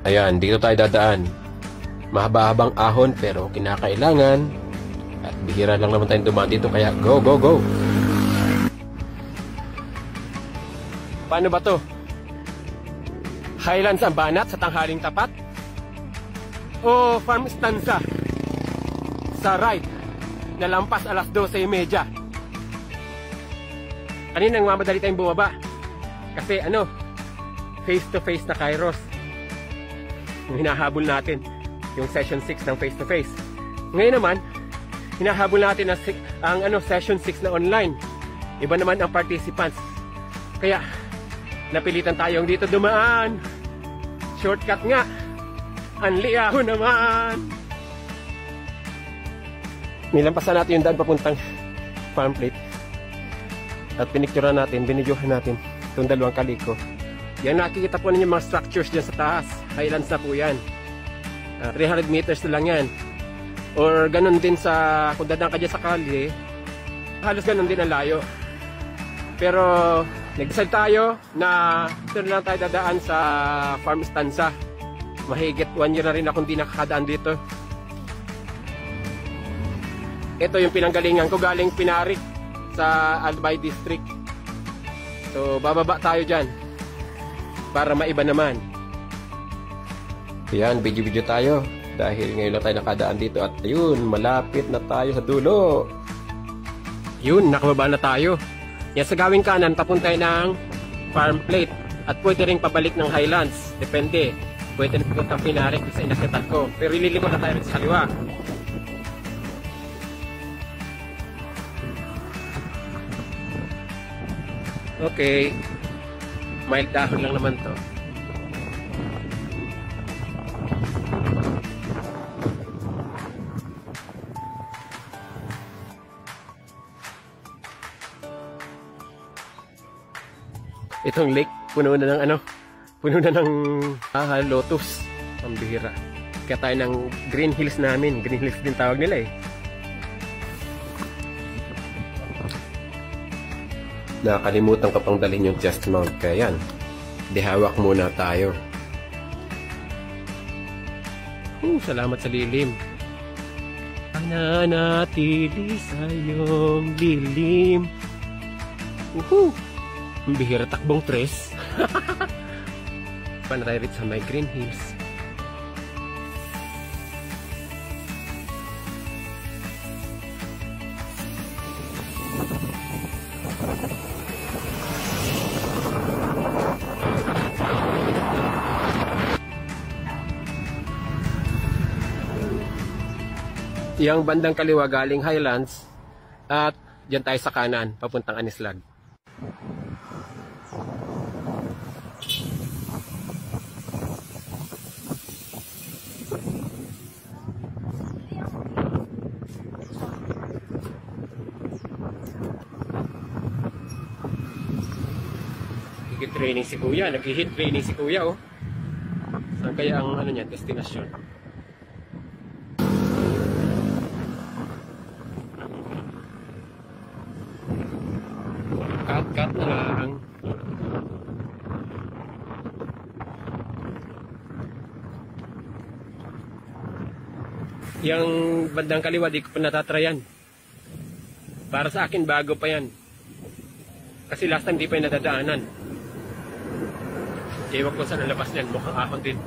Ayan, dito tayo dadaan. Mahaba-habang ahon pero kinakailangan. At bihira lang naman tayong dumaan dito kaya go, go, go! Paano ba to? Highlands ang banat sa tanghaling tapat? O farm stanza sa right na lampas alas 12:30? Kanina nagmamadali tayong bumaba kasi face to face na Kairos yung hinahabol natin, yung session 6 ng face to face. Ngayon naman hinahabol natin ang session 6 na online. Iba naman ang participants, kaya napilitan tayong dito dumaan. Shortcut nga. Anliyaho naman. Nilampasan natin yung daan papuntang farm plate. At pinicturean natin, binidyohan natin itong dalawang kaliko. Yan, nakikita po ninyo mga structures dyan sa taas. Highlands na po yan. 300 meters na lang yan. Or ganun din kung dadaan ka dyan sa kalye, halos ganun din ang layo. Pero nag-decide tayo na ito na lang tayo dadaan sa farm stanza. Mahigit 1 year na rin akong di nakakadaan dito. Ito yung pinanggalingan ko, galing Pinarik sa Albay District. So bababa tayo dyan para maiba naman. Yan, video-video tayo dahil ngayon lang tayo nakadaan dito. At ayun, malapit na tayo sa dulo. Yun, nakababa na tayo. Yan, sa gawing kanan, papunta ng farm plate. At pwede rin pabalik ng Highlands. Depende. Pwede rin puntang Pinarik sa inakitan ko. Pero ililiko na tayo rin sa kaliwa. Okay. Mild dahon lang naman to. Itong lake, puno na ng lotus. Ang bihira. Kaya tayo ng Green Hills namin. Green Hills din tawag nila eh. Nakalimutan ko pang dalhin yung chest mount. Kaya yan, dihawak muna tayo. Salamat sa lilim. Nanatili sa iyong lilim. Ang bihira, takbong tres. Paano tayo rin sa may Green Hills? Yang bandang kaliwa galing Highlands at dyan tayo sa kanan papuntang Anislag. Nag-hit training si Kuya. Nag-hit training si Kuya, oh. Saan kaya ang niya, destinasyon? Cut na lang. Yang bandang kaliwa, di ko pa natatrayan. Para sa akin, bago pa yan. Kasi last time di pa yung nadadaanan. Ewan ko saan ang labas niyan. Mukhang ahon din.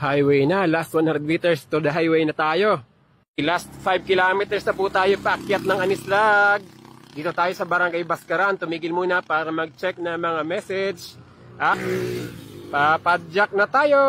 Highway na, last 100 meters to the highway na tayo. Last 5 kilometers na po tayo paakyat ng Anislag. Dito tayo sa Barangay Baskaran. Tumigil muna para mag-check na mga message. Papadyak na tayo!